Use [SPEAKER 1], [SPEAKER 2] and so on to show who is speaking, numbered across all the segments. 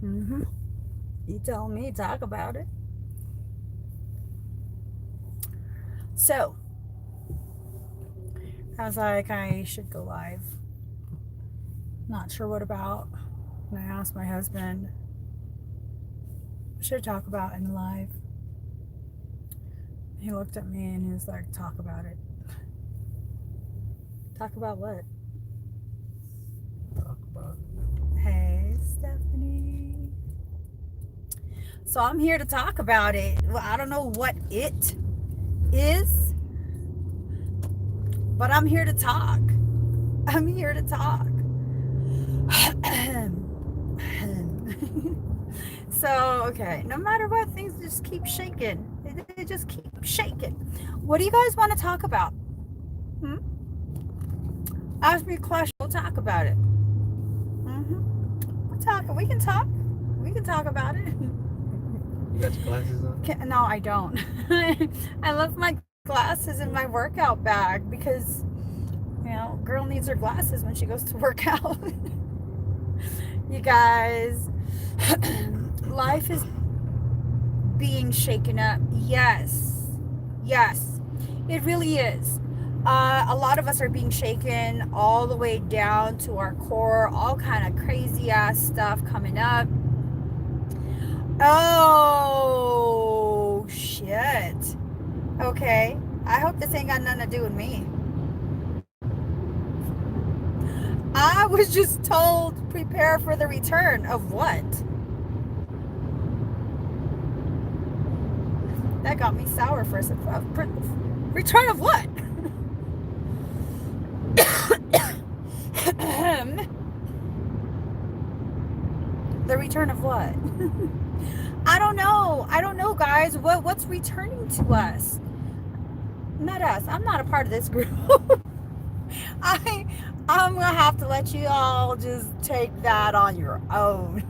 [SPEAKER 1] Mm-hmm. You tell me, talk about it. So, I was like, I should go live. Not sure what about. And I asked my husband, what should I talk about in live? He looked at me and he was like, talk about it. Talk about what?
[SPEAKER 2] Talk about
[SPEAKER 1] Hey, Stephanie. So I'm here to talk about it. Well, I don't know what it is, but I'm here to talk. I'm here to talk. So, okay, no matter what, things just keep shaking. They just keep shaking. What do you guys want to talk about? Hmm? Ask me a question. We'll talk about it. We'll talk. We can talk. We can talk about it.
[SPEAKER 2] you got your glasses on?
[SPEAKER 1] No, I don't. I left my glasses in my workout bag because, girl needs her glasses when she goes to work out. You guys, life is being shaken up. Yes. Yes. It really is. A lot of us are being shaken all the way down to our core, all kind of crazy ass stuff coming up. Oh, shit. Okay. I hope this ain't got nothing to do with me. I was just told prepare for the return of what? That got me sour for a second. Return of what? The return of what? I don't know. I don't know, guys. What's returning to us? Not us. I'm not a part of this group. I I'm gonna have to let you all just take that on your own.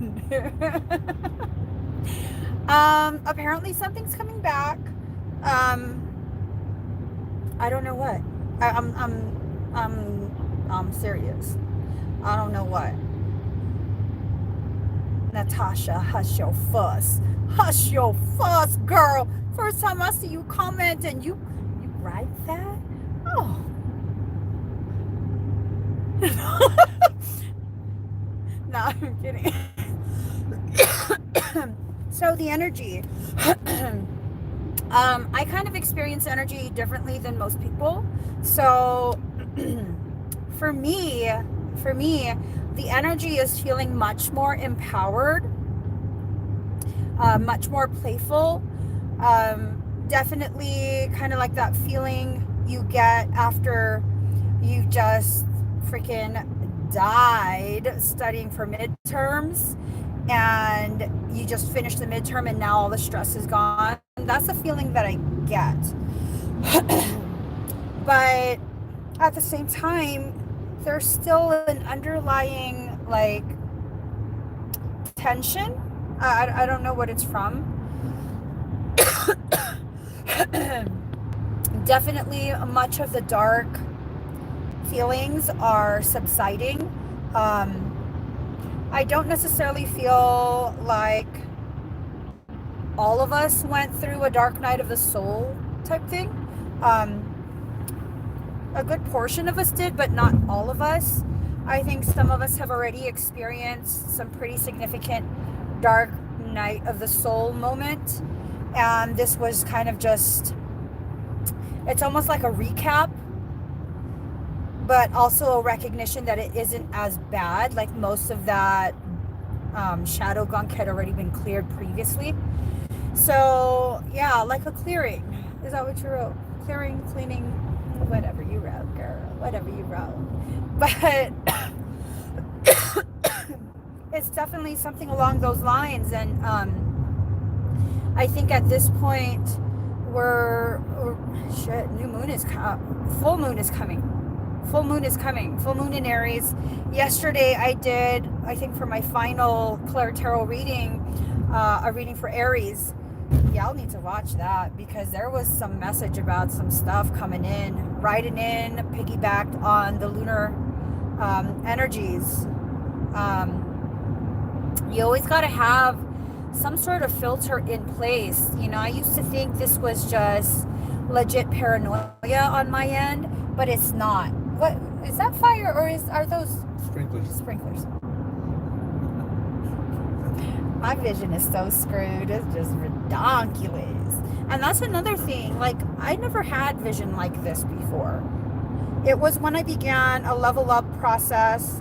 [SPEAKER 1] Apparently something's coming back. Um, I don't know what. I'm serious. I don't know what. Natasha, hush your fuss. Hush your fuss, girl. First time I see you comment and you write that? Oh. No, I'm kidding. So the energy. I kind of experience energy differently than most people. So for me, the energy is feeling much more empowered, much more playful. Definitely kind of like that feeling you get after you just freaking died studying for midterms and you just finished the midterm and now all the stress is gone. That's the feeling that I get. But at the same time, there's still an underlying like tension. I don't know what it's from. Definitely much of the dark feelings are subsiding. I don't necessarily feel like all of us went through a dark night of the soul type thing. A good portion of us did, but not all of us. I think some of us have already experienced some pretty significant dark night of the soul moment. And this was kind of just, it's almost like a recap, but also a recognition that it isn't as bad. Like most of that shadow gunk had already been cleared previously. So yeah, like a clearing. Is that what you wrote? Clearing, cleaning, whatever you wrote, girl. Whatever you wrote. But it's definitely something along those lines. And I think at this point new moon is full moon is coming. Full moon is coming. Full moon in Aries. Yesterday I did, I think for my final Claire Tarot reading, a reading for Aries. Y'all need to watch that because there was some message about some stuff coming in, riding in, piggybacked on the lunar energies. You always got to have some sort of filter in place. You know, I used to think this was just legit paranoia on my end, but it's not. What is that fire, or are those sprinklers? My vision is so screwed. It's just ridiculous. And that's another thing. Like, I never had vision like this before. It was when I began a level up process.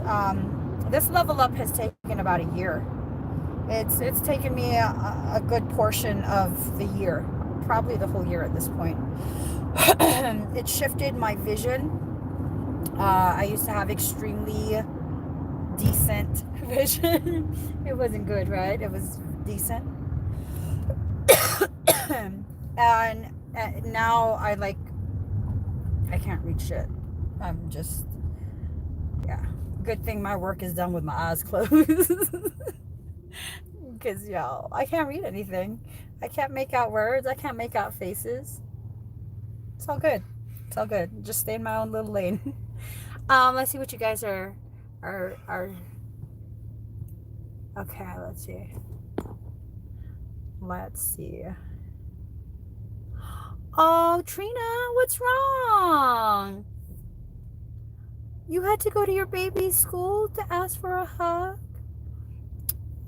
[SPEAKER 1] This level up has taken about a year. It's taken me a good portion of the year, probably the whole year at this point. It shifted my vision. I used to have extremely decent vision. It wasn't good, right? It was decent. and now I can't read shit. I'm just, yeah. Good thing my work is done with my eyes closed. Because, y'all, I can't read anything. I can't make out words. I can't make out faces. It's all good. It's all good. Just stay in my own little lane. Let's see what you guys are. Okay, let's see. Oh, Trina, what's wrong? You had to go to your baby's school to ask for a hug?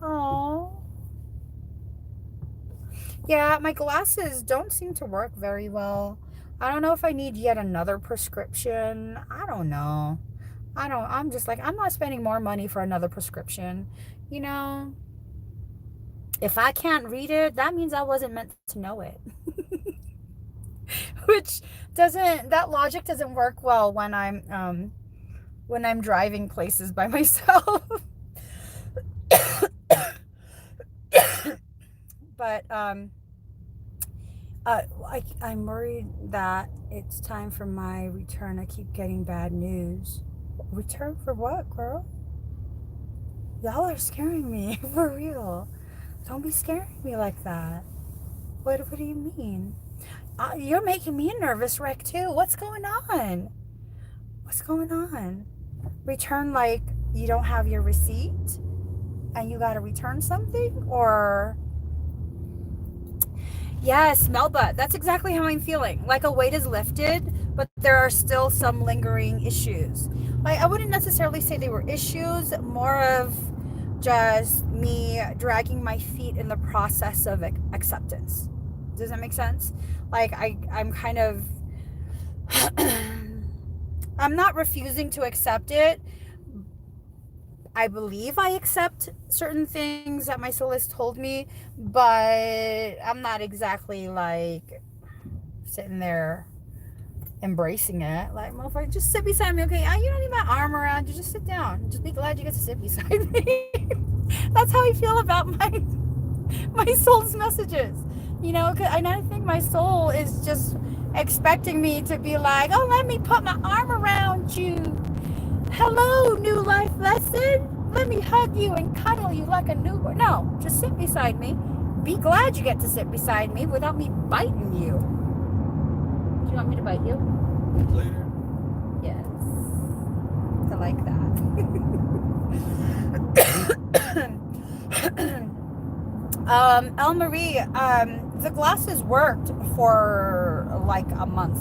[SPEAKER 1] Oh. Yeah, my glasses don't seem to work very well. I don't know if I need yet another prescription. I don't know. I'm just like, I'm not spending more money for another prescription. You know, if I can't read it, that means I wasn't meant to know it. That logic doesn't work well when I'm driving places by myself. But I'm worried that it's time for my return. I keep getting bad news. Return for what, girl? Y'all are scaring me, for real. Don't be scaring me like that. What do you mean? You're making me a nervous wreck too. What's going on? Return like you don't have your receipt and you gotta return something? Or... Yes, Melba, that's exactly how I'm feeling. Like a weight is lifted, but there are still some lingering issues. Like, I wouldn't necessarily say they were issues, more of just me dragging my feet in the process of acceptance. Does that make sense? Like, I'm kind of... I'm not refusing to accept it. I believe I accept certain things that my soul has told me, but I'm not exactly like sitting there embracing it. Like, motherfucker, just sit beside me, okay? You don't need my arm around you. Just sit down. Just be glad you get to sit beside me. That's how I feel about my soul's messages. You know, and I think my soul is just expecting me to be like, oh, let me put my arm around you. Hello, new life lesson. Let me hug you and cuddle you like a newborn. No, just sit beside me. Be glad you get to sit beside me without me biting you. Do you want me to bite you?
[SPEAKER 2] Later.
[SPEAKER 1] Yes. I like that. El Marie, the glasses worked for like a month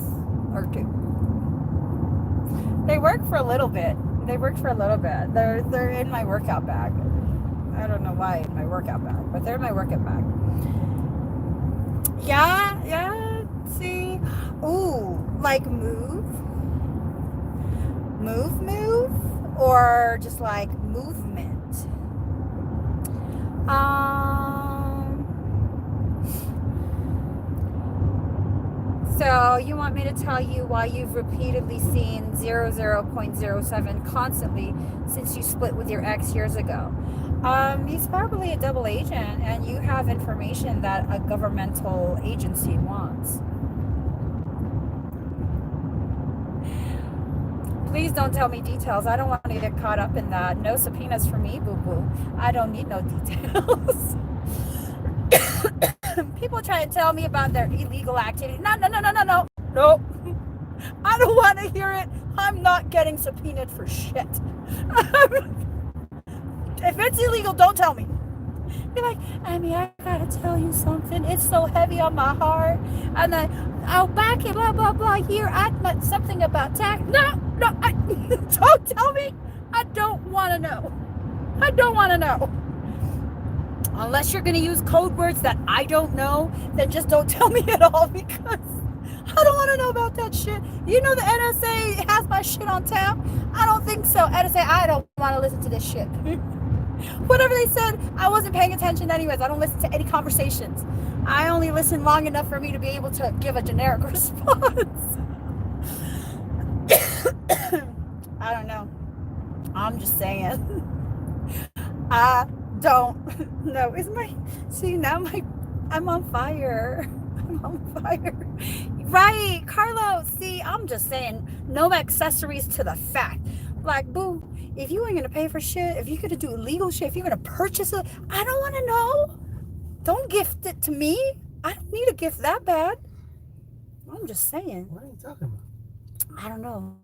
[SPEAKER 1] or two. They work for a little bit. They're in my workout bag. I don't know why in my workout bag, but they're in my workout bag. Yeah. See, ooh, like move, or just like movement. So you want me to tell you why you've repeatedly seen 00.07 constantly since you split with your ex years ago? He's probably a double agent, and you have information that a governmental agency wants. Please don't tell me details. I don't want to get caught up in that. No subpoenas for me, boo-boo. I don't need no details. People try to tell me about their illegal activity. No. Nope. I don't want to hear it. I'm not getting subpoenaed for shit. If it's illegal, don't tell me. Be like, Amy, I gotta tell you something. It's so heavy on my heart. And then I'll back it, blah, blah, blah. Here, I meant something about tax. No, don't tell me. I don't want to know. I don't want to know. Unless you're going to use code words that I don't know, then just don't tell me at all, because I don't want to know about that shit. You know the NSA has my shit on tap? I don't think so. NSA, I don't want to listen to this shit. Whatever they said, I wasn't paying attention anyways. I don't listen to any conversations. I only listen long enough for me to be able to give a generic response. I don't know. I'm just saying. I don't know. I'm on fire. I'm on fire. Right, Carlos. See, I'm just saying, no accessories to the fact. Like, boo, if you ain't gonna pay for shit, if you're gonna do illegal shit, if you're gonna purchase it, I don't wanna know. Don't gift it to me. I don't need a gift that bad. I'm just saying.
[SPEAKER 2] What are you talking about?
[SPEAKER 1] I don't know.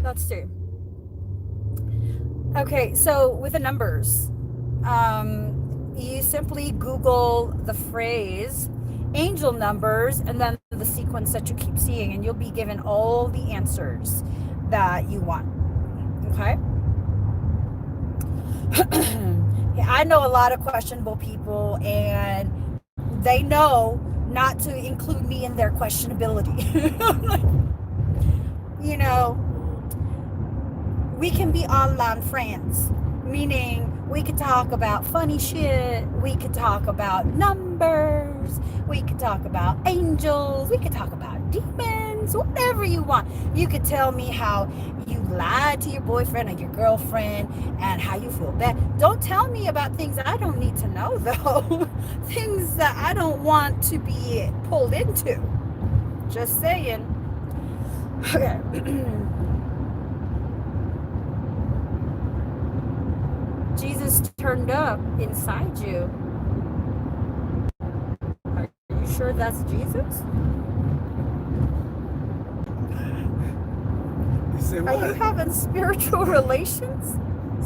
[SPEAKER 1] Let's see. Okay, so with the numbers, you simply Google the phrase angel numbers and then the sequence that you keep seeing, and you'll be given all the answers that you want. Okay? I know a lot of questionable people, and they know not to include me in their questionability. You know, we can be online friends, meaning we could talk about funny shit, we could talk about numbers, we could talk about angels, we could talk about demons, whatever you want. You could tell me how you lied to your boyfriend or your girlfriend and how you feel bad. Don't tell me about things I don't need to know, though. Things that I don't want to be pulled into. Just saying. Okay. Jesus turned up inside you. Are you sure that's Jesus?
[SPEAKER 2] You say what?
[SPEAKER 1] Are you having spiritual relations?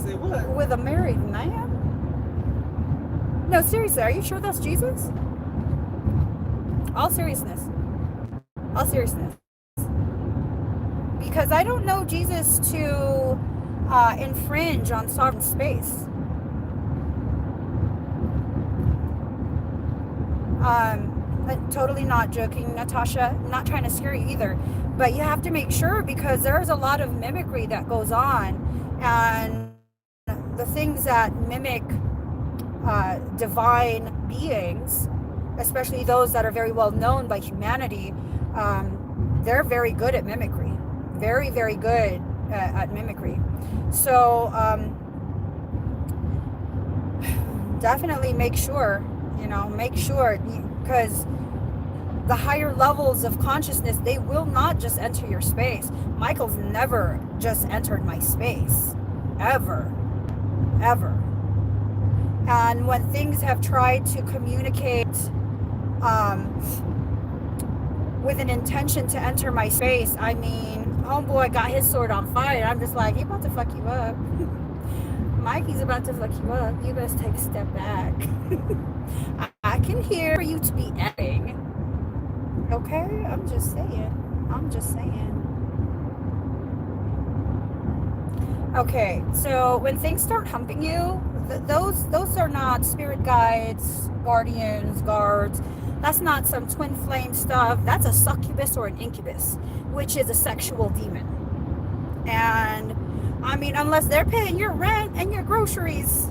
[SPEAKER 2] Say what?
[SPEAKER 1] With a married man? No, seriously, are you sure that's Jesus? All seriousness. All seriousness. Because I don't know Jesus to infringe on sovereign space. I'm totally not joking, Natasha. I'm not trying to scare you either. But you have to make sure, because there's a lot of mimicry that goes on. And the things that mimic divine beings, especially those that are very well known by humanity, they're very good at mimicry. Very, very good at mimicry. So definitely make sure, because the higher levels of consciousness, they will not just enter your space. Michael's never just entered my space, ever. And when things have tried to communicate with an intention to enter my space, I mean, homeboy got his sword on fire. I'm just like, he about to fuck you up. Mikey's about to fuck you up. You best take a step back. I can hear you to be editing. Okay? I'm just saying. Okay, so when things start humping you, those are not spirit guides, guardians, guards. That's not some twin flame stuff. That's a succubus or an incubus, which is a sexual demon. And I mean, unless they're paying your rent and your groceries,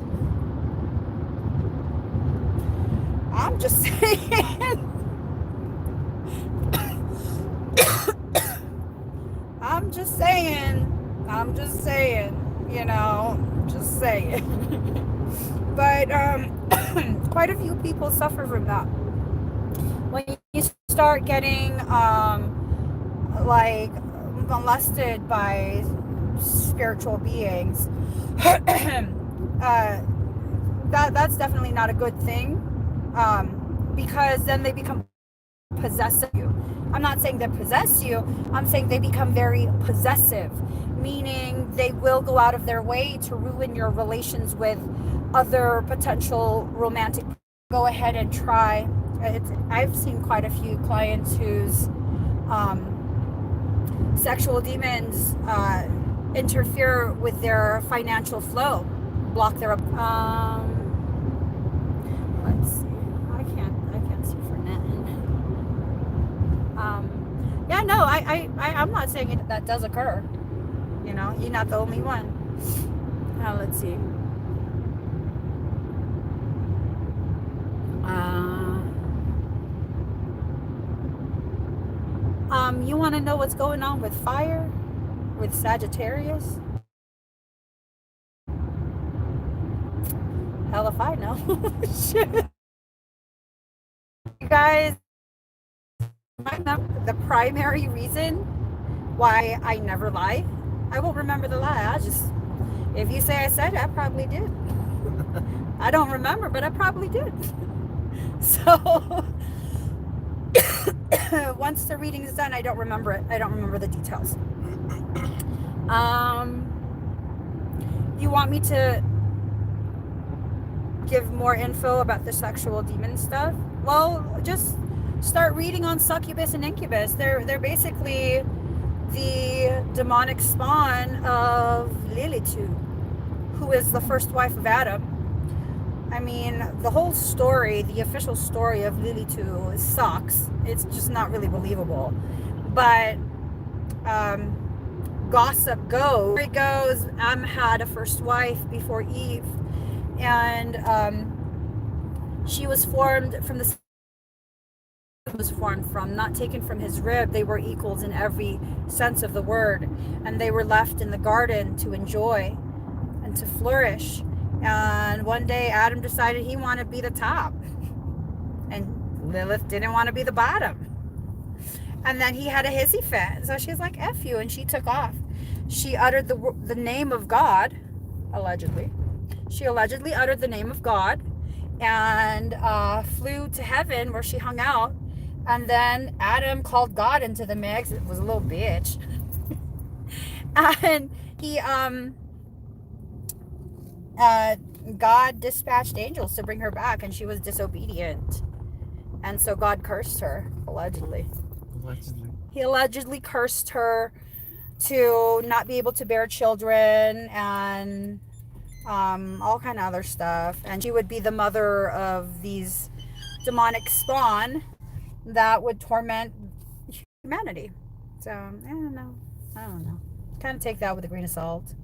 [SPEAKER 1] I'm just saying. I'm just saying, just saying. But quite a few people suffer from that. When you start getting like molested by spiritual beings, that's definitely not a good thing, because then they become possessive. I'm not saying they possess you, I'm saying they become very possessive, meaning they will go out of their way to ruin your relations with other potential romantic. Go ahead and try. I've seen quite a few clients whose sexual demons interfere with their financial flow, block their. Let's see. I can't see for nothing. Yeah, no, I'm not saying that does occur. You know, you're not the only one. Let's see. You want to know what's going on with fire, with Sagittarius? Hell if I know. Shit. You guys, the primary reason why I never lie, I won't remember the lie. If you say I said it, I probably did. I don't remember, but I probably did. So once the reading is done, I don't remember it. I don't remember the details. You want me to give more info about the sexual demon stuff? Well, just start reading on Succubus and Incubus. They're basically the demonic spawn of Lilith, who is the first wife of Adam. I mean, the whole story, the official story of Lilith sucks. It's just not really believable. But gossip goes. It goes, Adam had a first wife before Eve, and she was formed from the was formed from, not taken from his rib. They were equals in every sense of the word, and they were left in the garden to enjoy and to flourish. And one day Adam decided he wanted to be the top, and Lilith didn't want to be the bottom. And then he had a hissy fit, so she's like, F you, and she took off. She uttered the name of God, allegedly. She allegedly uttered the name of God and flew to heaven, where she hung out. And then Adam called God into the mix. It was a little bitch. And he God dispatched angels to bring her back, and she was disobedient, and so God cursed her, allegedly. He allegedly cursed her to not be able to bear children, and all kind of other stuff. And she would be the mother of these demonic spawn that would torment humanity. So I don't know. Kind of take that with a grain of salt,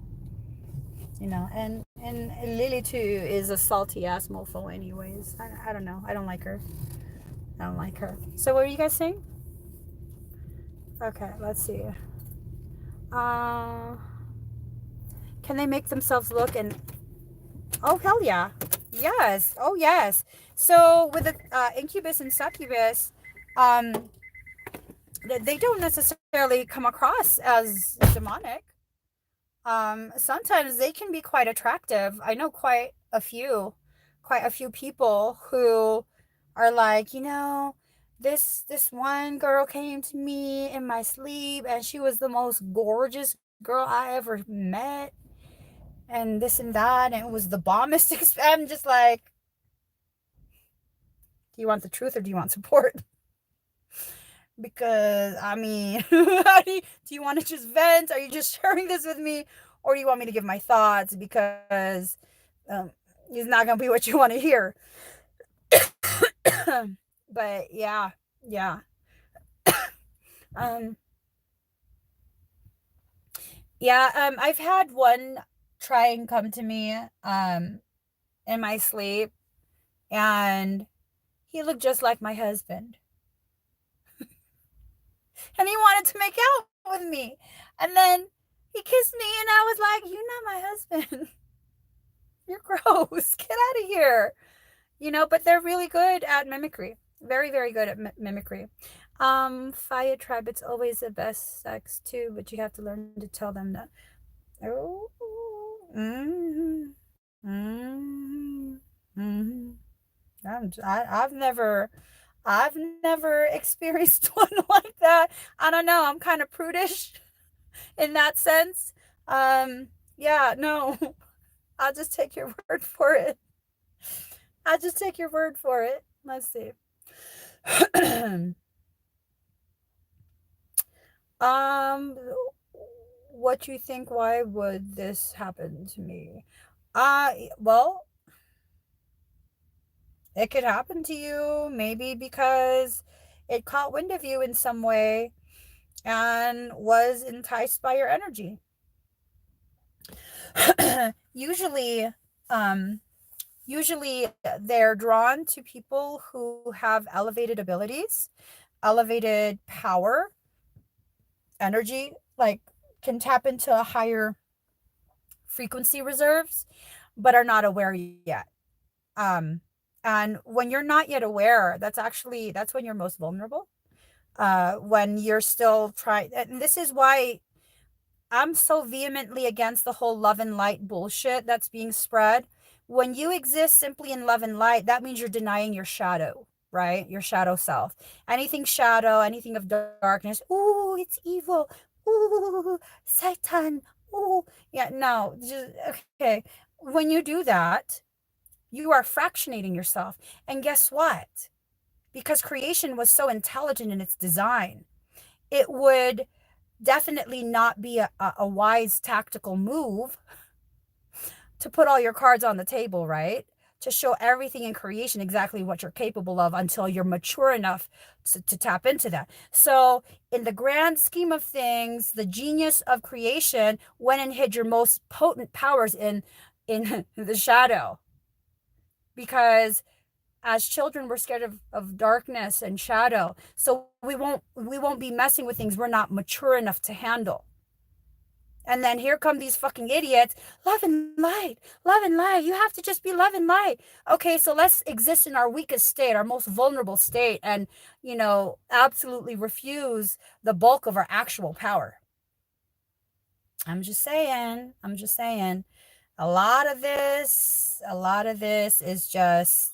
[SPEAKER 1] you know. And Lily too is a salty ass mofo anyways. I don't know. I don't like her. So what are you guys saying? Okay, let's see. Can they make themselves look and... Oh, hell yeah. Yes. Oh, yes. So with the Incubus and Succubus, they don't necessarily come across as demonic. Sometimes they can be quite attractive. I know quite a few people who are like, you know, this one girl came to me in my sleep, and she was the most gorgeous girl I ever met, and this and that, and it was the bombest. I'm just like, do you want the truth or do you want support? Because I mean, do you want to just vent? Are you just sharing this with me, or do you want me to give my thoughts? Because it's not gonna be what you want to hear. But yeah. I've had one try and come to me in my sleep, and he looked just like my husband. And he wanted to make out with me. And then he kissed me, and I was like, you're not my husband. You're gross. Get out of here. You know, but they're really good at mimicry. Very, very good at mimicry. Fire tribe, it's always the best sex too, but you have to learn to tell them that. Oh, I've never experienced one like that. I don't know. I'm kind of prudish in that sense. Yeah, no. I'll just take your word for it. I'll just take your word for it. Let's see. um what you think, why would this happen to me? Well, it could happen to you maybe because it caught wind of you in some way and was enticed by your energy. usually um usually they're drawn to people who have elevated abilities, elevated power, energy, like can tap into a higher frequency reserves, but are not aware yet. um and when you're not yet aware, that's when you're most vulnerable, when you're still trying. And this is why I'm so vehemently against the whole love and light bullshit that's being spread. When you exist simply in love and light, that means you're denying your shadow, right? Your shadow self. Anything shadow, anything of darkness, ooh, it's evil. Ooh, Satan. Ooh. Yeah, no, just okay. When you do that, you are fractionating yourself. And guess what? Because creation was so intelligent in its design, it would definitely not be a wise tactical move to put all your cards on the table, right? To show everything in creation exactly what you're capable of until you're mature enough to tap into that. So, in the grand scheme of things, the genius of creation went and hid your most potent powers in the shadow, because as children we're scared of darkness and shadow, so we won't be messing with things we're not mature enough to handle. And then here come these fucking idiots. Love and light, love and light. You have to just be love and light. Okay, so let's exist in our weakest state, our most vulnerable state, and, absolutely refuse the bulk of our actual power. I'm just saying. I'm just saying. A lot of this is just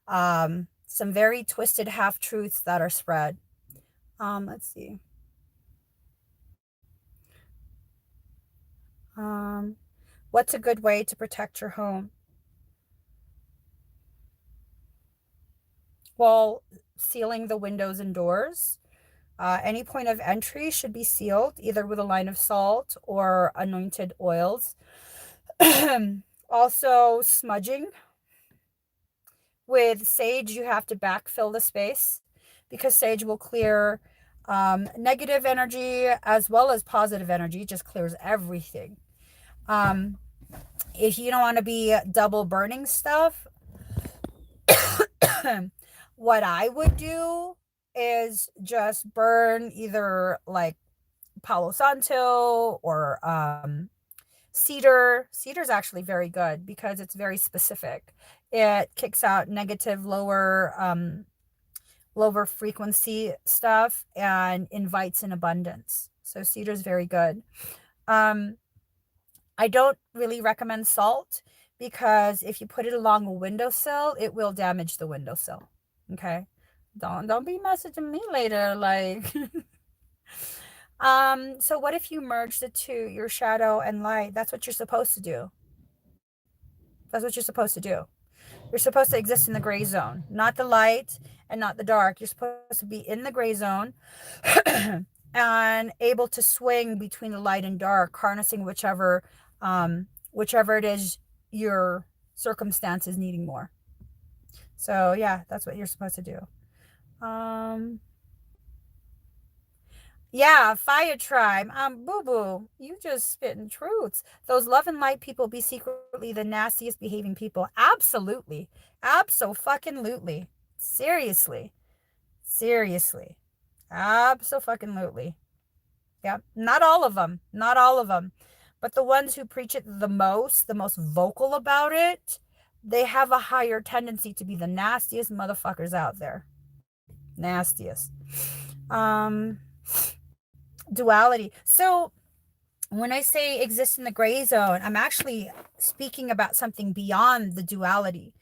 [SPEAKER 1] some very twisted half truths that are spread. Let's see. Um, what's a good way to protect your home? Well, sealing the windows and doors. Any point of entry should be sealed either with a line of salt or anointed oils. Also, smudging. With sage, you have to backfill the space because sage will clear negative energy as well as positive energy, it just clears everything. Um, if you don't want to be double burning stuff, what I would do is just burn either like Palo Santo or cedar. Cedar is actually very good because it's very specific. It kicks out negative, lower frequency stuff and invites in abundance. So cedar is very good. Um, I don't really recommend salt because if you put it along a windowsill, it will damage the windowsill. Okay. Don't be messaging me later like so what if you merge the two, your shadow and light? That's what you're supposed to do. That's what you're supposed to do. You're supposed to exist in the gray zone, not the light and not the dark. You're supposed to be in the gray zone and able to swing between the light and dark, harnessing whichever it is your circumstance is needing more. So yeah, that's what you're supposed to do. Um Yeah, fire tribe. Boo boo, you just spitting truths. Those love and light people be secretly the nastiest behaving people. Absolutely. Abso-fucking-lutely. Seriously. Seriously. Abso-fucking-lutely. Yeah. Not all of them. Not all of them. But the ones who preach it the most vocal about it, they have a higher tendency to be the nastiest motherfuckers out there. Nastiest. Um, Duality. So when I say exist in the gray zone, I'm actually speaking about something beyond the duality.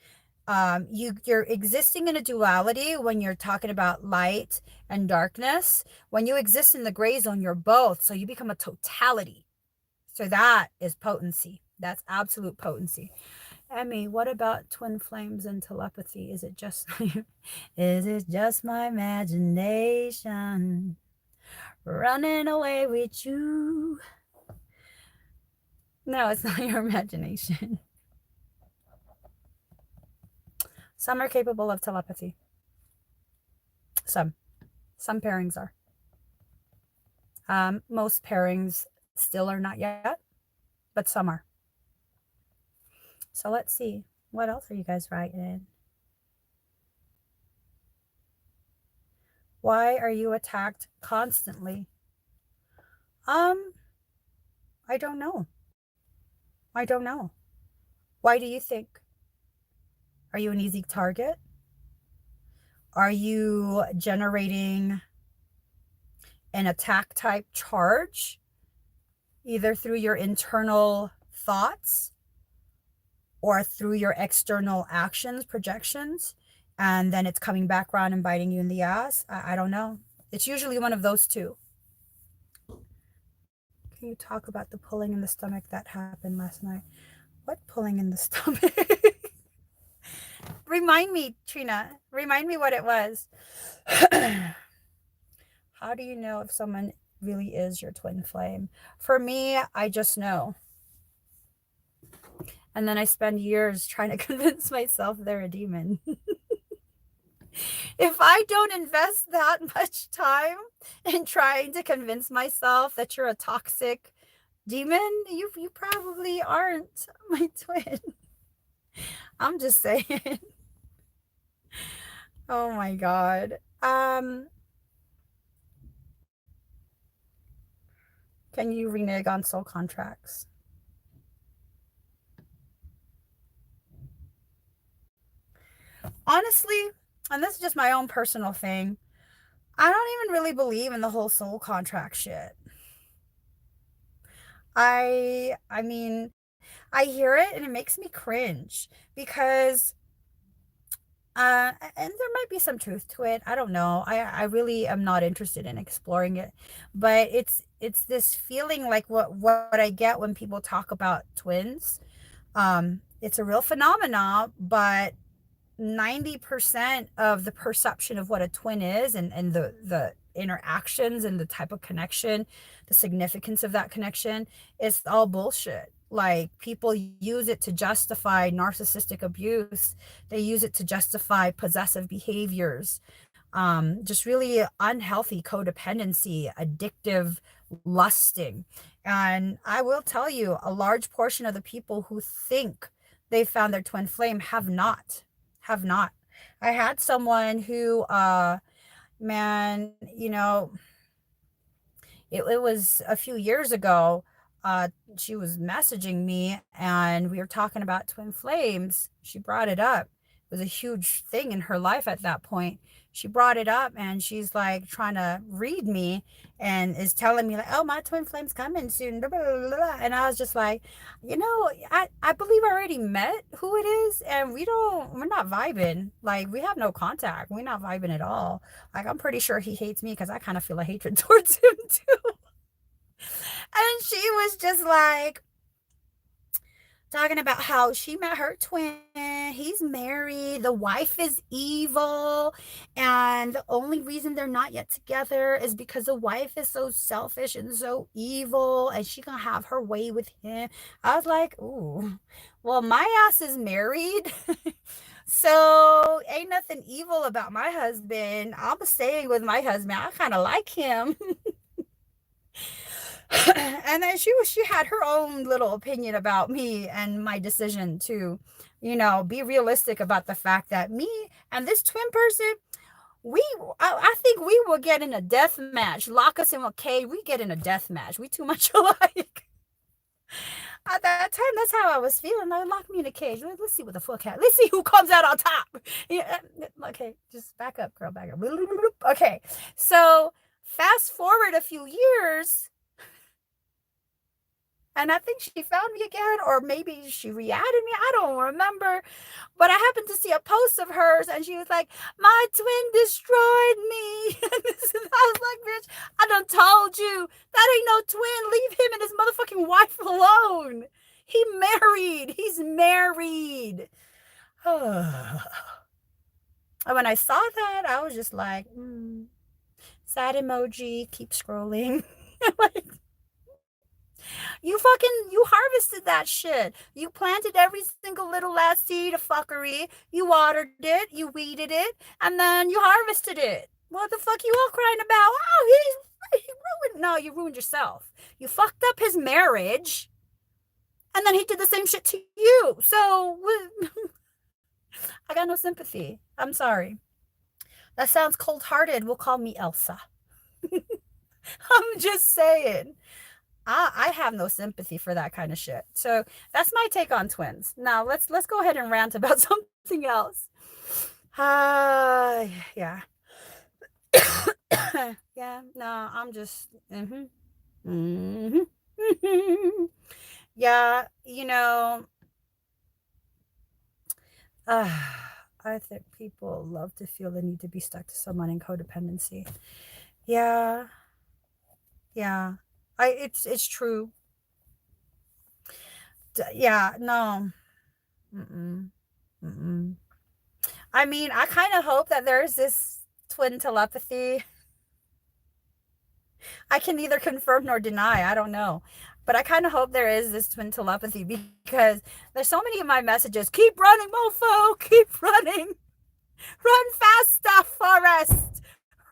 [SPEAKER 1] You're existing in a duality when you're talking about light and darkness. When you exist in the gray zone, you're both. So you become a totality. So that is potency. That's absolute potency. Emmy, what about twin flames and telepathy? Is it just is it just my imagination running away with you? No, it's not your imagination. Some are capable of telepathy. Some pairings are. Most pairings still are not yet, but some are. So let's see. What else are you guys writing? Why are you attacked constantly? I don't know. I don't know. Why do you think? Are you an easy target? Are you generating an attack type charge, either through your internal thoughts or through your external actions, projections, and then it's coming back around and biting you in the ass? I don't know. It's usually one of those two. Can you talk about the pulling in the stomach that happened last night? What pulling in the stomach? Remind me, Trina. Remind me what it was. How do you know if someone really is your twin flame? For me, I just know. And then I spend years trying to convince myself they're a demon. If I don't invest that much time in trying to convince myself that you're a toxic demon, you probably aren't my twin. I'm just saying. Oh my God. Can you renege on soul contracts? Honestly, and this is just my own personal thing, I don't even really believe in the whole soul contract shit. I mean, I hear it and it makes me cringe because and there might be some truth to it. I don't know. I really am not interested in exploring it. But it's this feeling like what I get when people talk about twins. It's a real phenomenon, but 90% of the perception of what a twin is and the interactions and the type of connection, the significance of that connection, is all bullshit. Like, people use it to justify narcissistic abuse. They use it to justify possessive behaviors, just really unhealthy codependency, addictive lusting. And I will tell you, a large portion of the people who think they found their twin flame have not. I had someone who, man, it was a few years ago. She was messaging me and we were talking about twin flames. She brought it up. It was a huge thing in her life at that point. She brought it up and she's like trying to read me and is telling me like, oh, my twin flame's coming soon. Blah, blah, blah, blah. And I was just like, I believe I already met who it is and we're not vibing. Like, we have no contact. We're not vibing at all. Like, I'm pretty sure he hates me because I kind of feel a hatred towards him too. And she was just like talking about how she met her twin. He's married. The wife is evil. And the only reason they're not yet together is because the wife is so selfish and so evil. And she gonna have her way with him. I was like, ooh, well, my ass is married. So ain't nothing evil about my husband. I'm staying with my husband. I kind of like him. And then she had her own little opinion about me and my decision to, be realistic about the fact that me and this twin person, I think we will get in a death match. Lock us in a cage. We get in a death match. We too much alike. At that time, that's how I was feeling. Like, lock me in a cage. Let's see what the fuck happens. Let's see who comes out on top. Yeah, okay, just back up, girl, back up. Okay, so fast forward a few years. And I think she found me again, or maybe she re-added me. I don't remember. But I happened to see a post of hers, and she was like, my twin destroyed me. And I was like, bitch, I done told you. That ain't no twin. Leave him in his fucking wife alone. He's married. And when I saw that, I was just like, sad emoji, keep scrolling. Like, you harvested that shit. You planted every single little last seed of fuckery. You watered it, you weeded it, and then you harvested it. What the fuck you all crying about? Oh, he ruined. No, you ruined yourself. You fucked up his marriage, and then he did the same shit to you. So I got no sympathy. I'm sorry. That sounds cold-hearted. We'll call me Elsa. I'm just saying. I have no sympathy for that kind of shit. So that's my take on twins. Now let's go ahead and rant about something else. Yeah. Yeah, no, I'm just yeah, I think people love to feel the need to be stuck to someone in codependency. Yeah. It's true. Yeah, no. I mean, I kind of hope that there's this twin telepathy. I can neither confirm nor deny. I don't know. But I kind of hope there is this twin telepathy because there's so many of my messages. Keep running, mofo. Keep running. Run faster, Forrest.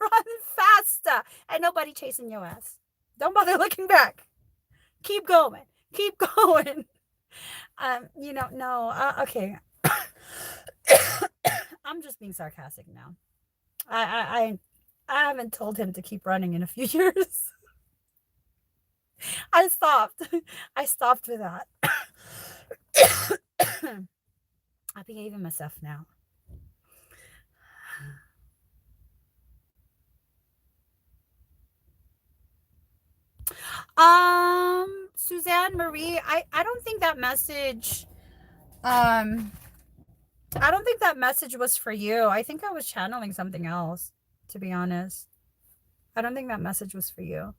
[SPEAKER 1] Run faster. Ain't nobody chasing your ass. Don't bother looking back. Keep going. Keep going. Okay. I'm just being sarcastic now. I haven't told him to keep running in a few years. I stopped with that. I'm behaving myself now. Suzanne Marie, I don't think that message I don't think that message was for you. I think I was channeling something else, to be honest. I don't think that message was for you.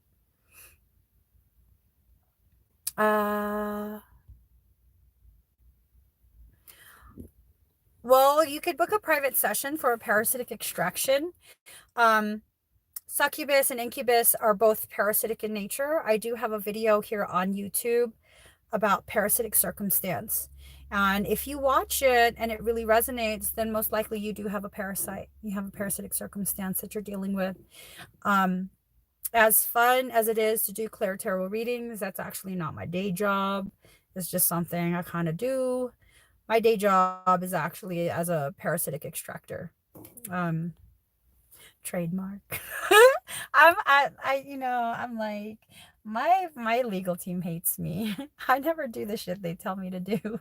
[SPEAKER 1] Well, you could book a private session for a parasitic extraction. Succubus and Incubus are both parasitic in nature. I do have a video here on YouTube about parasitic circumstance. And if you watch it and it really resonates, then most likely you do have a parasite. You have a parasitic circumstance that you're dealing with. As fun as it is to do clear tarot readings, that's actually not my day job. It's just something I kind of do. My day job is actually as a parasitic extractor. Trademark. I'm like, my legal team hates me. I never do the shit they tell me to do.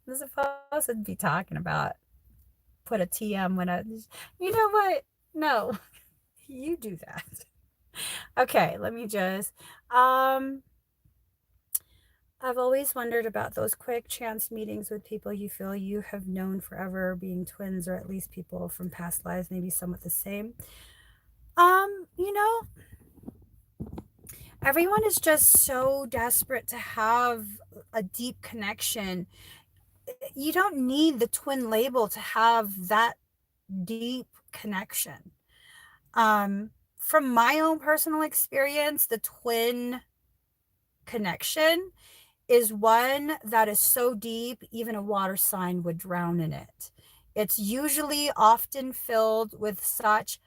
[SPEAKER 1] I'm supposed to be talking about put a TM when you know what? No, you do that. Okay, let me just I've always wondered about those quick chance meetings with people you feel you have known forever, being twins or at least people from past lives, maybe somewhat the same. Everyone is just so desperate to have a deep connection. You don't need the twin label to have that deep connection. From my own personal experience, the twin connection is one that is so deep, even a water sign would drown in it. It's usually often filled with such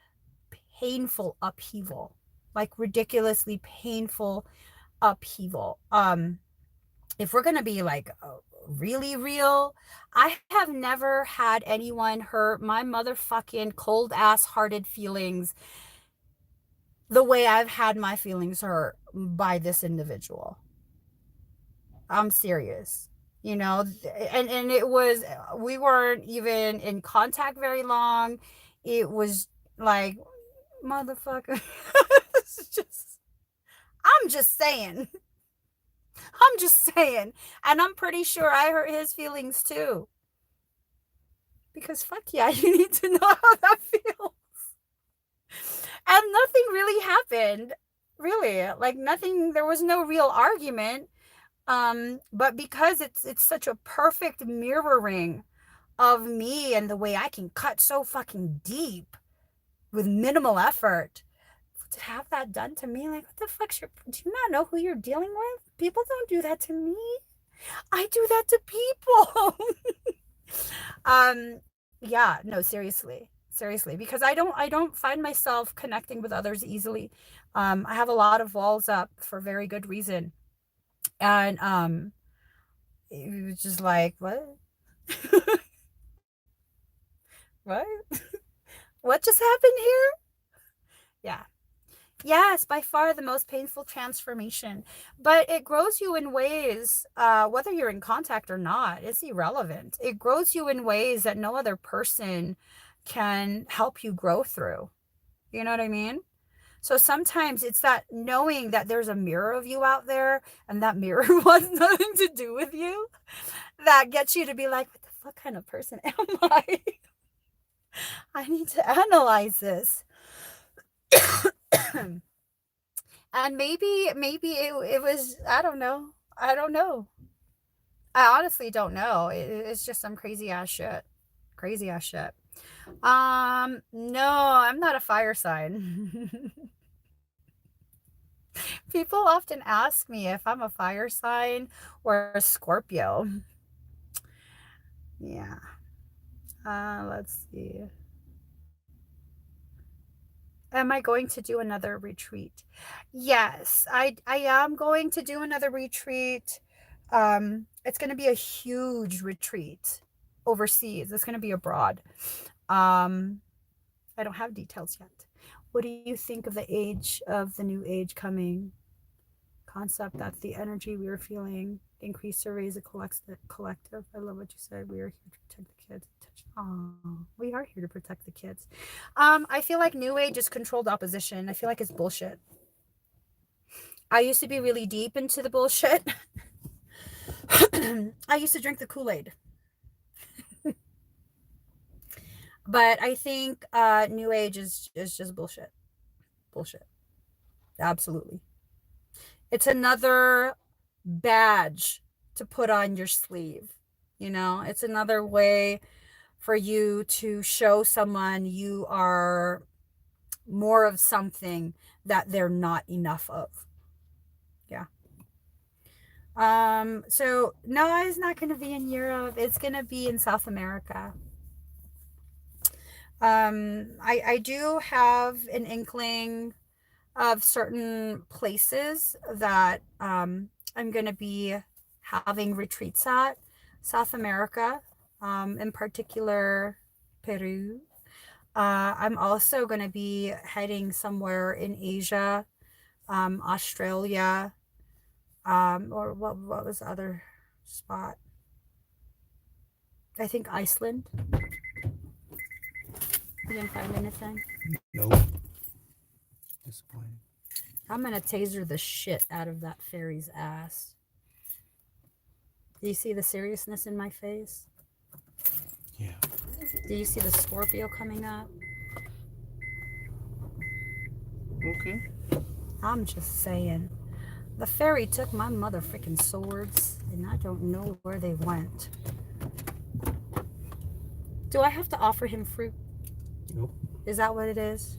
[SPEAKER 1] painful upheaval, like ridiculously painful upheaval. If we're gonna be like really real, I have never had anyone hurt my motherfucking cold ass hearted feelings the way I've had my feelings hurt by this individual. I'm serious, and it was, we weren't even in contact very long. It was like, motherfucker. I'm just saying. And I'm pretty sure I hurt his feelings too. Because fuck yeah, you need to know how that feels. And nothing really happened. really, like nothing, there was no real argument. But because it's such a perfect mirroring of me and the way I can cut so fucking deep with minimal effort, to have that done to me, like, what the fuck's your, do you not know who you're dealing with? People don't do that to me. I do that to people. Yeah, no, seriously, because I don't find myself connecting with others easily. I have a lot of walls up for very good reason. And it was just like, what? What? What just happened here? Yeah. Yes, by far the most painful transformation. But it grows you in ways, whether you're in contact or not, it's irrelevant. It grows you in ways that no other person can help you grow through. You know what I mean? So sometimes it's that knowing that there's a mirror of you out there and that mirror wants nothing to do with you, that gets you to be like, what the fuck kind of person am I? I need to analyze this. And maybe it was, I don't know. I honestly don't know. It's just some crazy ass shit. No, I'm not a fire sign. People often ask me if I'm a fire sign or a Scorpio. Yeah. Let's see. Am I going to do another retreat? Yes, I am going to do another retreat. It's going to be a huge retreat overseas. It's going to be abroad. I don't have details yet. What do you think of the age of the new age coming? Concept that the energy we are feeling increase or raise a collective. I love what you said. We are here to protect the kids. Oh, we are here to protect the kids. I feel like new age is controlled opposition. I feel like it's bullshit. I used to be really deep into the bullshit. I used to drink the Kool-Aid. But I think new age is just bullshit. Absolutely. It's another badge to put on your sleeve. You know, it's another way for you to show someone you are more of something that they're not enough of. Yeah. So no, it's not going to be in Europe. It's going to be in South America. I do have an inkling of certain places that I'm going to be having retreats at. South America, in particular Peru. I'm also going to be heading somewhere in Asia, Australia, or what was the other spot? I think Iceland. You didn't find anything?
[SPEAKER 2] Nope. Disappointing.
[SPEAKER 1] I'm going to taser the shit out of that fairy's ass. Do you see the seriousness in my face?
[SPEAKER 2] Yeah.
[SPEAKER 1] Do you see the Scorpio coming up?
[SPEAKER 2] Okay.
[SPEAKER 1] I'm just saying. The fairy took my motherfucking swords, and I don't know where they went. Do I have to offer him fruit?
[SPEAKER 2] Nope.
[SPEAKER 1] Is that what it is?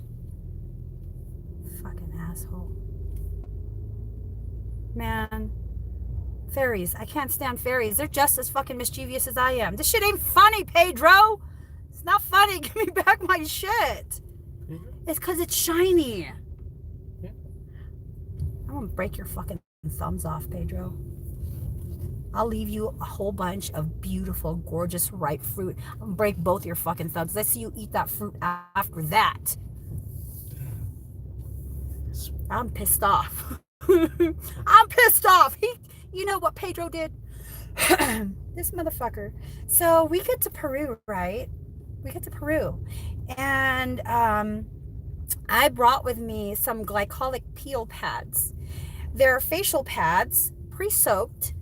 [SPEAKER 1] Fucking asshole. Man. Fairies. I can't stand fairies. They're just as fucking mischievous as I am. This shit ain't funny, Pedro. It's not funny. Give me back my shit. It's because it's shiny.
[SPEAKER 2] Yeah.
[SPEAKER 1] I'm gonna break your fucking thumbs off, Pedro. I'll leave you a whole bunch of beautiful, gorgeous, ripe fruit. I'm gonna break both your fucking thumbs. Let's see you eat that fruit after that. I'm pissed off. I'm pissed off. You know what Pedro did? This motherfucker. So we get to Peru, right? And I brought with me some glycolic peel pads. They're facial pads, pre-soaked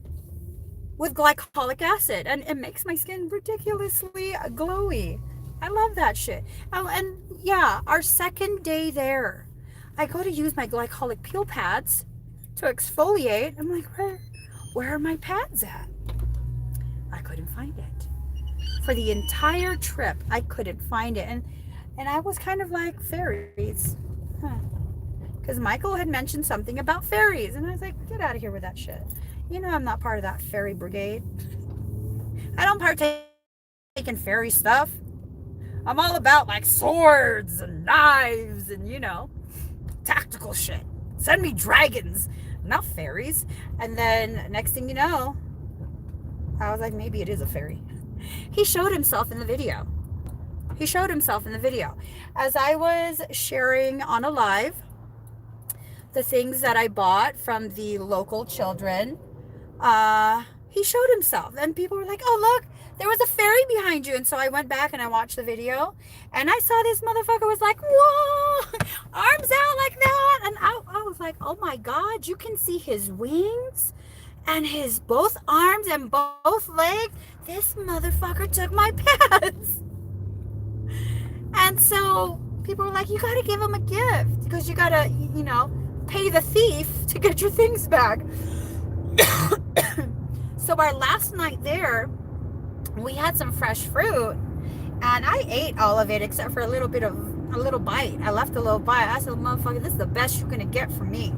[SPEAKER 1] with glycolic acid, and it makes my skin ridiculously glowy. I love that shit. Oh, and yeah, our second day there, I go to use my glycolic peel pads to exfoliate. I'm like, where are my pads at? I couldn't find it. For the entire trip, I couldn't find it. And I was kind of like, fairies. Huh. Because Michael had mentioned something about fairies. And I was like, get out of here with that shit. You know I'm not part of that fairy brigade. I don't partake in fairy stuff. I'm all about like swords and knives and, you know, tactical shit. Send me dragons, not fairies. And then next thing you know, I was like, maybe it is a fairy. He showed himself in the video. He showed himself in the video. As I was sharing on a live the things that I bought from the local children, he showed himself. And people were like, oh, look, there was a fairy behind you. And so I went back and I watched the video. And I saw this motherfucker was like, whoa, arms out like that. And I was like, oh, my God, you can see his wings and his both arms and both legs. This motherfucker took my pads. And so people were like, you got to give him a gift because you got to, you know, pay the thief to get your things back. So our last night there, we had some fresh fruit and I ate all of it except for a little bite. I left a little bite. I said, motherfucker, this is the best you're going to get from me.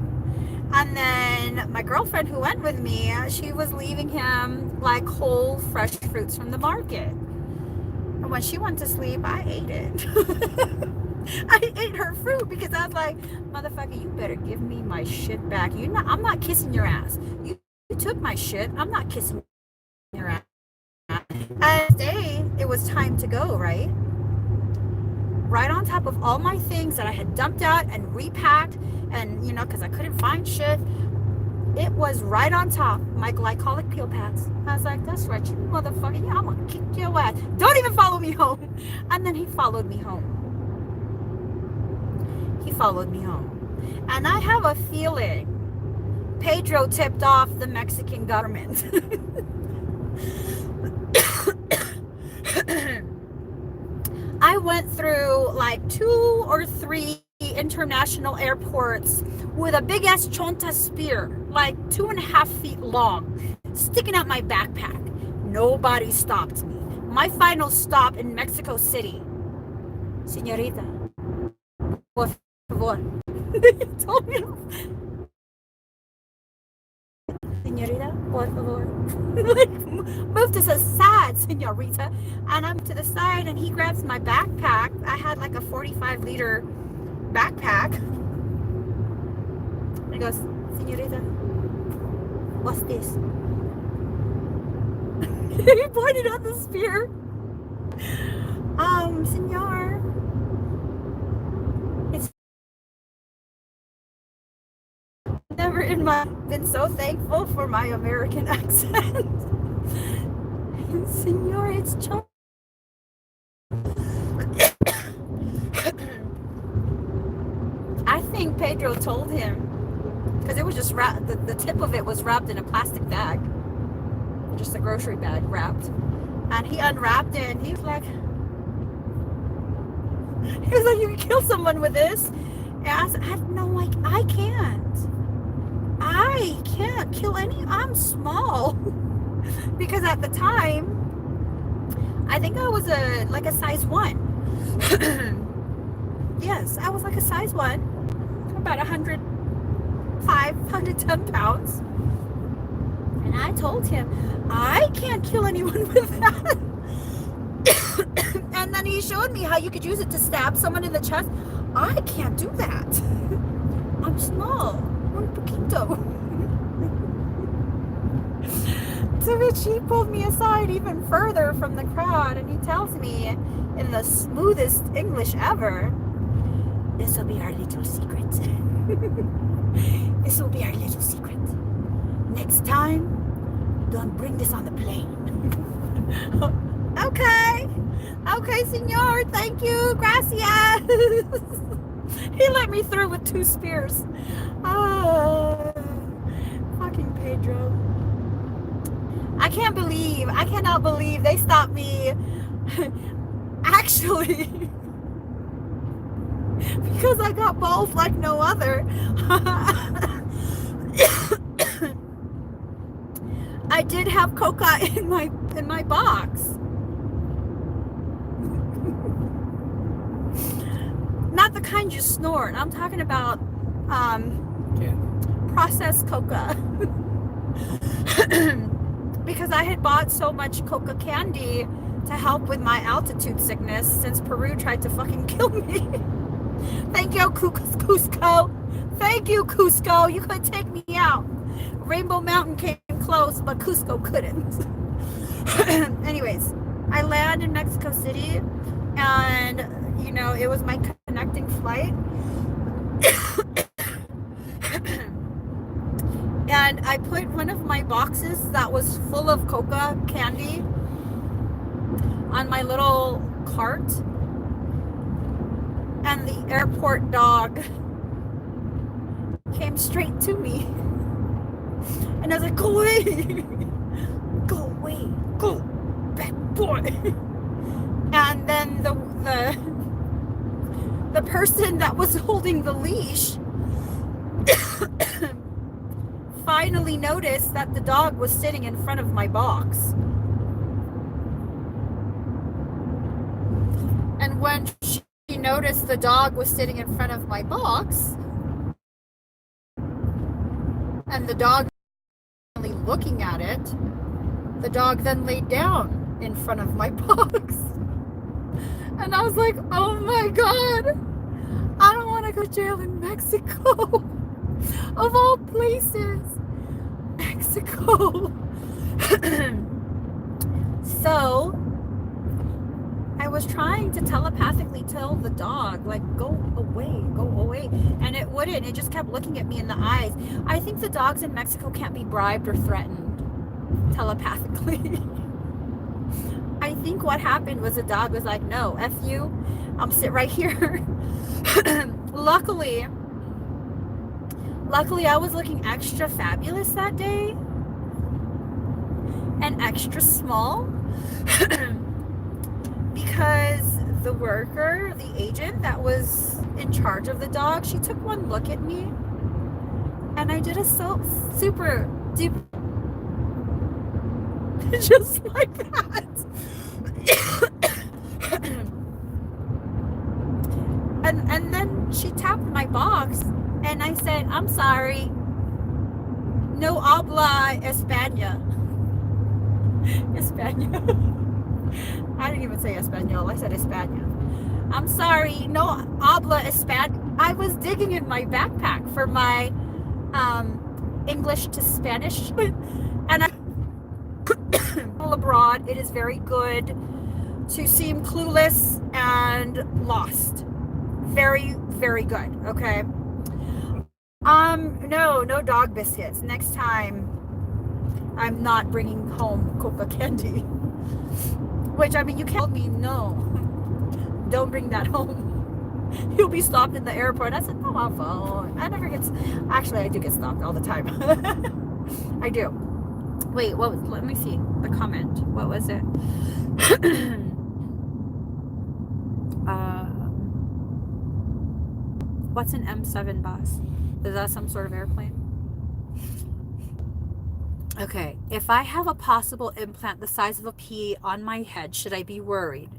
[SPEAKER 1] And then my girlfriend who went with me, she was leaving him like whole fresh fruits from the market. And when she went to sleep, I ate it. I ate her fruit because I was like, motherfucker, you better give me my shit back. I'm not kissing your ass. You took my shit. I'm not kissing your ass. And today, it was time to go, right? Right on top of all my things that I had dumped out and repacked and, you know, because I couldn't find shit. It was right on top, my glycolic peel pads. I was like, that's right, you motherfucker. Yeah, I'm going to kick your ass. Don't even follow me home. And then he followed me home. He followed me home. And I have a feeling Pedro tipped off the Mexican government. I went through like 2 or 3 international airports with a big ass chonta spear, like 2.5 feet long, sticking out my backpack. Nobody stopped me. My final stop in Mexico City. Señorita, por favor. He told me, señorita, por favor. Like, move to the side, señorita. And I'm to the side and he grabs my backpack. I had like a 45-liter backpack. And he goes, señorita, what's this? He pointed at the spear. Senor, it's never been so thankful for my American accent. Senor, it's chon. I think Pedro told him, because it was just wrapped, the tip of it was wrapped in a plastic bag, just a grocery bag wrapped, and he unwrapped it and he was like, you can kill someone with this. And I said, I can't kill any. I'm small. Because at the time, I think I was like a size 1. Yes, I was like a size 1, about 105, 110 pounds. And I told him, I can't kill anyone with that. And then he showed me how you could use it to stab someone in the chest. I can't do that. I'm small. Un poquito. To which he pulled me aside even further from the crowd and he tells me in the smoothest English ever, this will be our little secret. This will be our little secret. Next time, don't bring this on the plane. Okay, senor, thank you, gracias. He let me through with 2 spears. Fucking Pedro. I cannot believe they stopped me. Actually, because I got balls like no other. I did have coca in my box. Not the kind you snort. I'm talking about processed coca. Because I had bought so much coca candy to help with my altitude sickness since Peru tried to fucking kill me. Thank you, Cusco. Thank you, Cusco. You could take me out. Rainbow Mountain came close, but Cusco couldn't. Anyways, I land in Mexico City, and you know, it was my connecting flight. And I put one of my boxes that was full of coca candy on my little cart, and the airport dog came straight to me. And I was like, go away. Go away. Go, bad boy. And then the person that was holding the leash finally noticed that the dog was sitting in front of my box. And when she noticed the dog was sitting in front of my box, and the dog looking at it, the dog then laid down in front of my box. And I was like, oh my God, I don't want to go to jail in Mexico. Of all places, Mexico. So I was trying to telepathically tell the dog, like, go away, and it wouldn't. It just kept looking at me in the eyes. I think the dogs in Mexico can't be bribed or threatened telepathically. I think what happened was the dog was like, no, F you, I'm sit right here. Luckily I was looking extra fabulous that day and extra small because the worker, the agent that was in charge of the dog, she took one look at me, and I did a super deep just like that. and then she tapped my box, and I said, I'm sorry, no habla España. España. I didn't even say Espanol, I said España. I'm sorry, no habla España. I was digging in my backpack for my English to Spanish, and I abroad, it is very good to seem clueless and lost. Very, very good. Okay. No dog biscuits. Next time, I'm not bringing home coca candy. Which, I mean, you can't tell me no. Don't bring that home. You'll be stopped in the airport. I said, no, I'll phone. I never get. Actually, I do get stopped all the time. I do. Wait, what was, let me see the comment. What was it? What's an M7 bus? Is that some sort of airplane? Okay, if I have a possible implant the size of a pea on my head, should I be worried?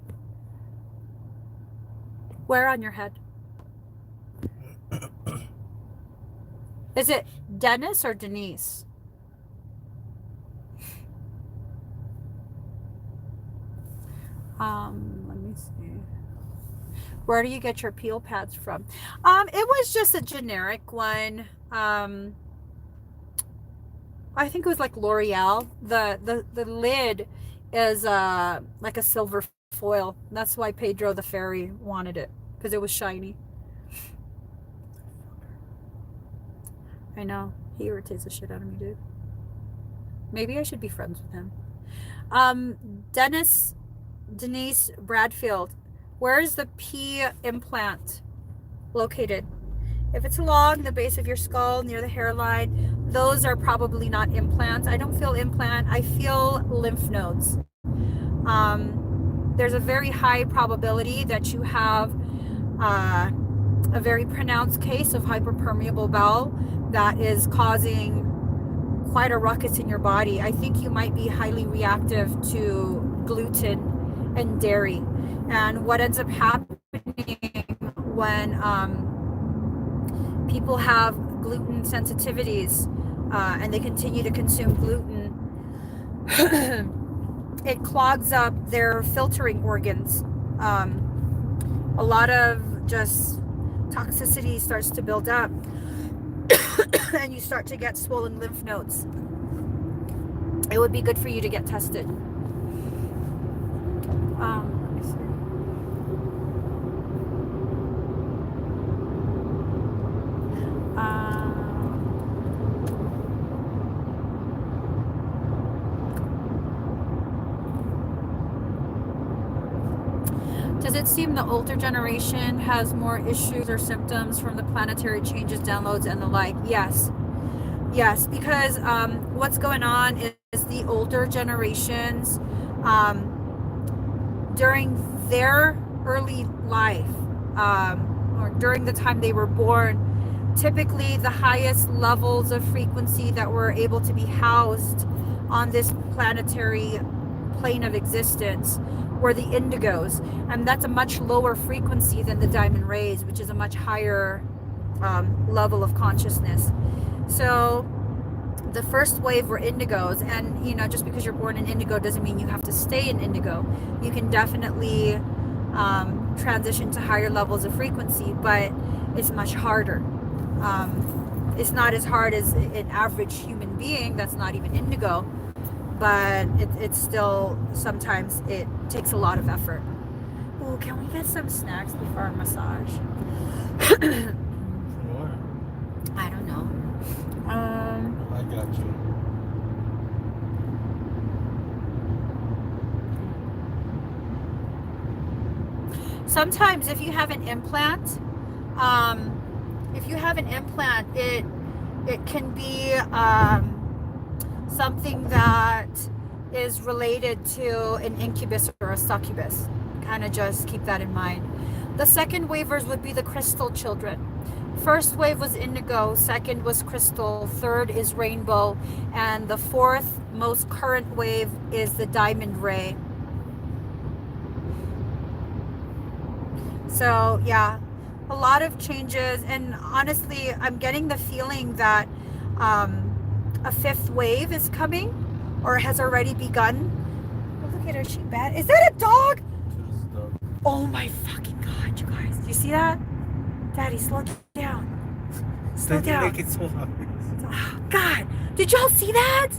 [SPEAKER 1] Where on your head? Is it Dennis or Denise? Let me see. Where do you get your peel pads from? It was just a generic one. I think it was like L'Oreal. The lid is like a silver foil. That's why Pedro the fairy wanted it, because it was shiny. I know, he irritates the shit out of me, dude. Maybe I should be friends with him. Denise Bradfield, where is the P implant located? If it's along the base of your skull near the hairline, those are probably not implants. I don't feel implant. I feel lymph nodes. There's a very high probability that you have a very pronounced case of hyperpermeable bowel that is causing quite a ruckus in your body. I think you might be highly reactive to gluten and dairy. And what ends up happening when people have gluten sensitivities and they continue to consume gluten, it clogs up their filtering organs. A lot of just toxicity starts to build up and you start to get swollen lymph nodes. It would be good for you to get tested. Let me see. Does it seem the older generation has more issues or symptoms from the planetary changes, downloads, and the like? Yes. Yes, because what's going on is the older generations, during their early life, or during the time they were born, typically the highest levels of frequency that were able to be housed on this planetary plane of existence were the indigos, and that's a much lower frequency than the diamond rays, which is a much higher level of consciousness. So the first wave were indigos, and you know, just because you're born in indigo doesn't mean you have to stay in indigo. You can definitely transition to higher levels of frequency, but it's much harder. It's not as hard as an average human being that's not even indigo, but it's still, sometimes it takes a lot of effort. Oh, can we get some snacks before our massage?
[SPEAKER 2] Sure.
[SPEAKER 1] I don't know.
[SPEAKER 2] I got you.
[SPEAKER 1] Sometimes if you have an implant, it can be something that is related to an incubus or a succubus. Kind of just keep that in mind. The second wavers would be the crystal children. First wave was indigo, second was crystal, third is rainbow, and the fourth most current wave is the diamond ray. So yeah, a lot of changes, and honestly, I'm getting the feeling that a fifth wave is coming or has already begun. Oh, look at her, she bad. Is that a dog? Oh my fucking god, you guys. Do you see that? Daddy, slow down. Slow down.
[SPEAKER 2] Make it so obvious.
[SPEAKER 1] Oh, god, did y'all see that?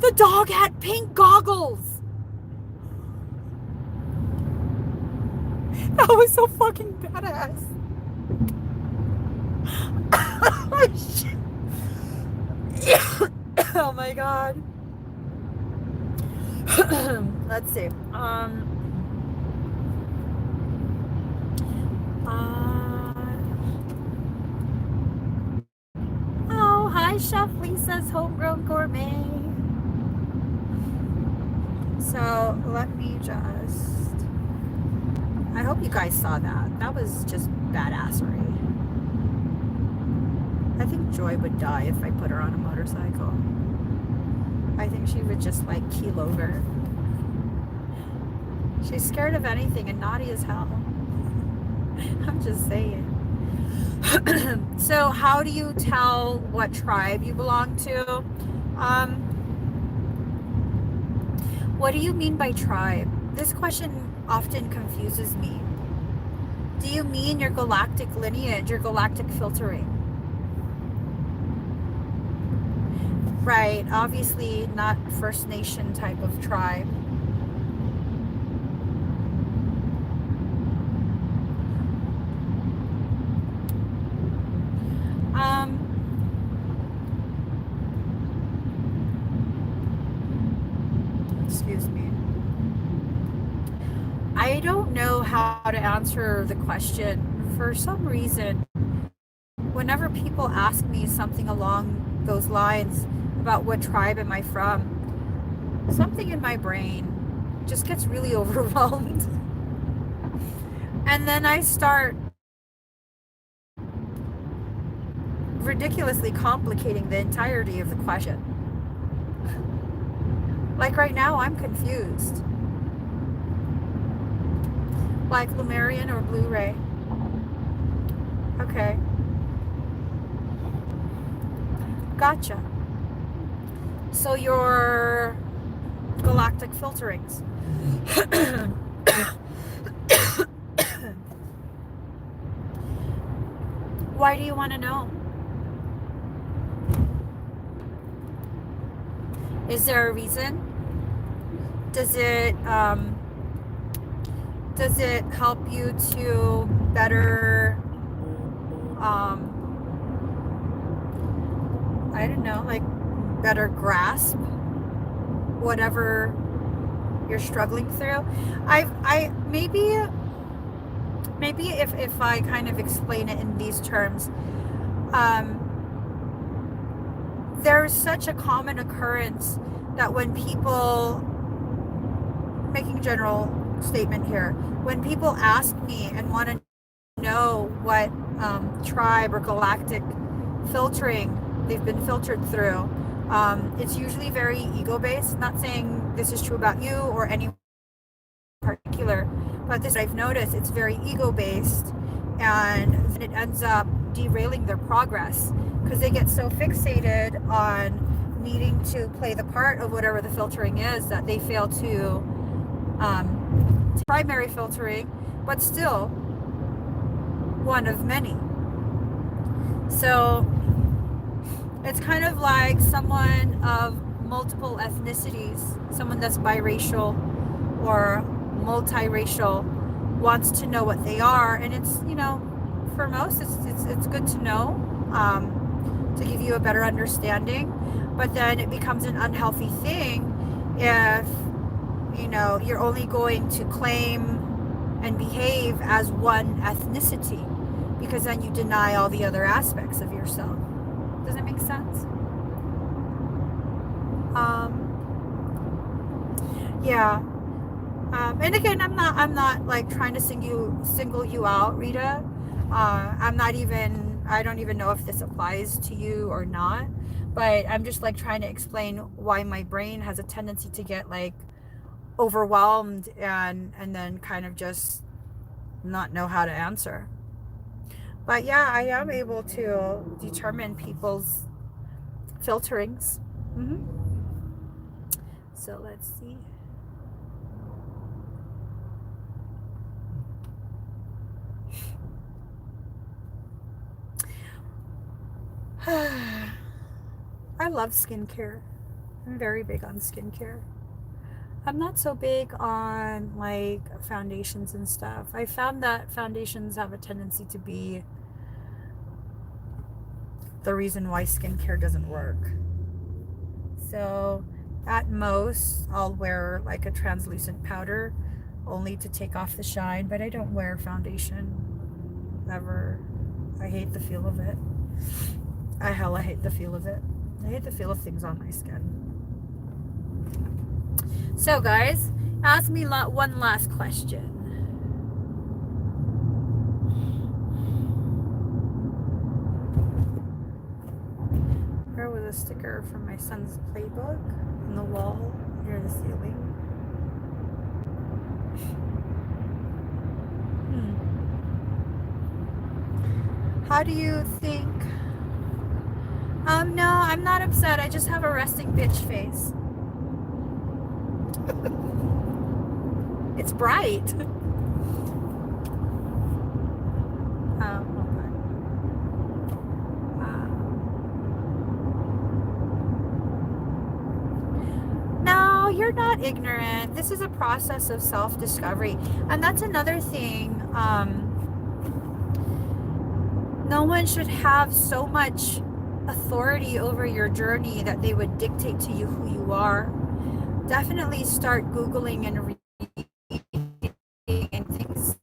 [SPEAKER 1] The dog had pink goggles. That was so fucking badass. Oh shit. Oh my god. Let's see. Oh, hi, Chef Lisa's Homegrown Gourmet. So let me just. I hope you guys saw that. That was just badassery. I think Joy would die if I put her on a motorcycle. I think she would just like keel over. She's scared of anything and naughty as hell. I'm just saying. So how do you tell what tribe you belong to? What do you mean by tribe? This question often confuses me. Do you mean your galactic lineage, your galactic filtering? Right, obviously not First Nation type of tribe. Excuse me. I don't know how to answer the question. For some reason, whenever people ask me something along those lines about what tribe am I from, something in my brain just gets really overwhelmed. And then I start ridiculously complicating the entirety of the question. Like right now, I'm confused. Like Lumerian or Blu-ray. Okay. Gotcha. So your galactic filterings. Why do you want to know? Is there a reason? Does it help you to better I don't know, like better grasp whatever you're struggling through? I maybe if I kind of explain it in these terms, there's such a common occurrence that when people, making a general statement here, when people ask me and want to know what tribe or galactic filtering they've been filtered through, it's usually very ego-based. Not saying this is true about you or any particular, but this I've noticed, it's very ego-based, and it ends up derailing their progress because they get so fixated on needing to play the part of whatever the filtering is that they fail to primary filtering, but still one of many. So it's kind of like someone of multiple ethnicities, someone that's biracial or multiracial wants to know what they are, and it's, you know, for most it's good to know, to give you a better understanding, but then it becomes an unhealthy thing if, you know, you're only going to claim and behave as one ethnicity, because then you deny all the other aspects of yourself. Does it make sense? Yeah. And again, I'm not like trying to single you out, Rita. I don't even know if this applies to you or not, but I'm just like trying to explain why my brain has a tendency to get like overwhelmed and then kind of just not know how to answer. But yeah, I am able to determine people's filterings. So let's see. I love skincare. I'm very big on skincare. I'm not so big on like foundations and stuff. I found that foundations have a tendency to be the reason why skincare doesn't work. So at most, I'll wear like a translucent powder only to take off the shine, but I don't wear foundation ever. I hate the feel of it. I hate the feel of it. I hate the feel of things on my skin. So guys, ask me one last question. There was a sticker from my son's playbook on the wall near the ceiling. How do you think? No, I'm not upset. I just have a resting bitch face. It's bright. No, you're not ignorant. This is a process of self-discovery. And that's another thing. No one should have so much authority over your journey that they would dictate to you who you are. Definitely start Googling and reading, and things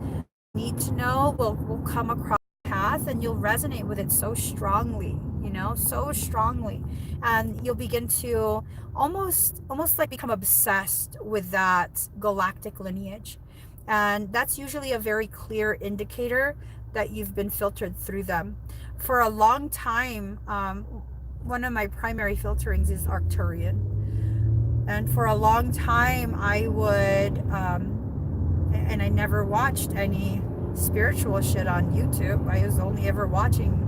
[SPEAKER 1] you need to know will come across the path, and you'll resonate with it so strongly, you know, so strongly, and you'll begin to almost like become obsessed with that galactic lineage. And that's usually a very clear indicator that you've been filtered through them. For a long time, one of my primary filterings is Arcturian. And for a long time, I would, and I never watched any spiritual shit on YouTube. I was only ever watching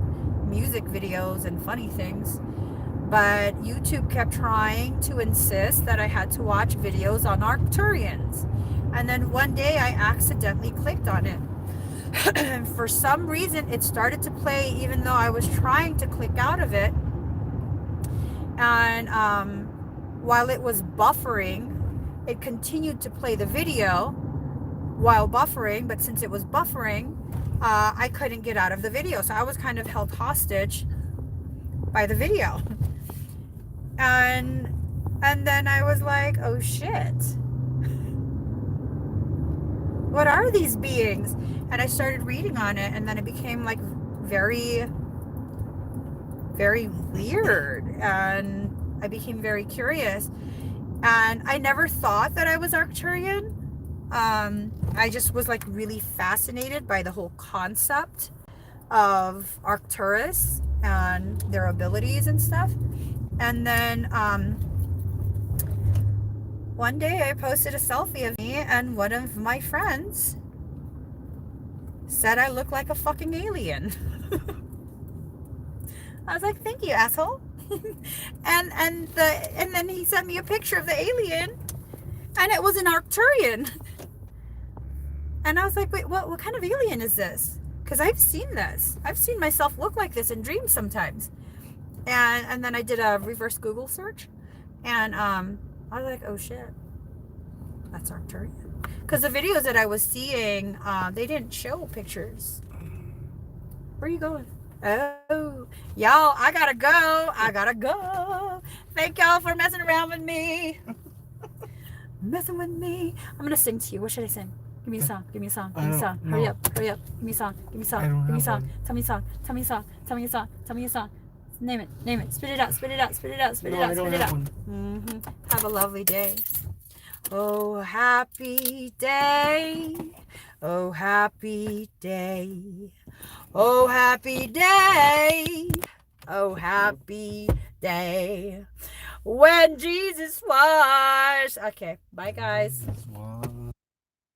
[SPEAKER 1] music videos and funny things. But YouTube kept trying to insist that I had to watch videos on Arcturians. And then one day I accidentally clicked on it. And for some reason it started to play even though I was trying to click out of it. And while it was buffering, it continued to play the video while buffering. But since it was buffering, I couldn't get out of the video. So I was kind of held hostage by the video. And then I was like, oh shit, what are these beings? And I started reading on it, and then it became like very, very weird, and I became very curious. And I never thought that I was Arcturian. I just was like really fascinated by the whole concept of Arcturus and their abilities and stuff. And then one day I posted a selfie of me, and one of my friends said I look like a fucking alien. I was like, thank you, asshole. and then he sent me a picture of the alien, and it was an Arcturian. And I was like, wait, what kind of alien is this? Because I've seen this. I've seen myself look like this in dreams sometimes. And then I did a reverse Google search, and I was like, oh shit, that's Arcturian. Because the videos that I was seeing, they didn't show pictures. Where are you going? Oh, y'all, I gotta go. Thank y'all for messing around with me. Messing with me. I'm gonna sing to you. What should I sing? Give me a song. Hurry up. Give me a song. Tell me a song. Name it. Spit it out. Have a lovely day. Oh, happy day. Oh, happy day. Oh, happy day. Oh, happy day. When Jesus was. Okay, bye guys.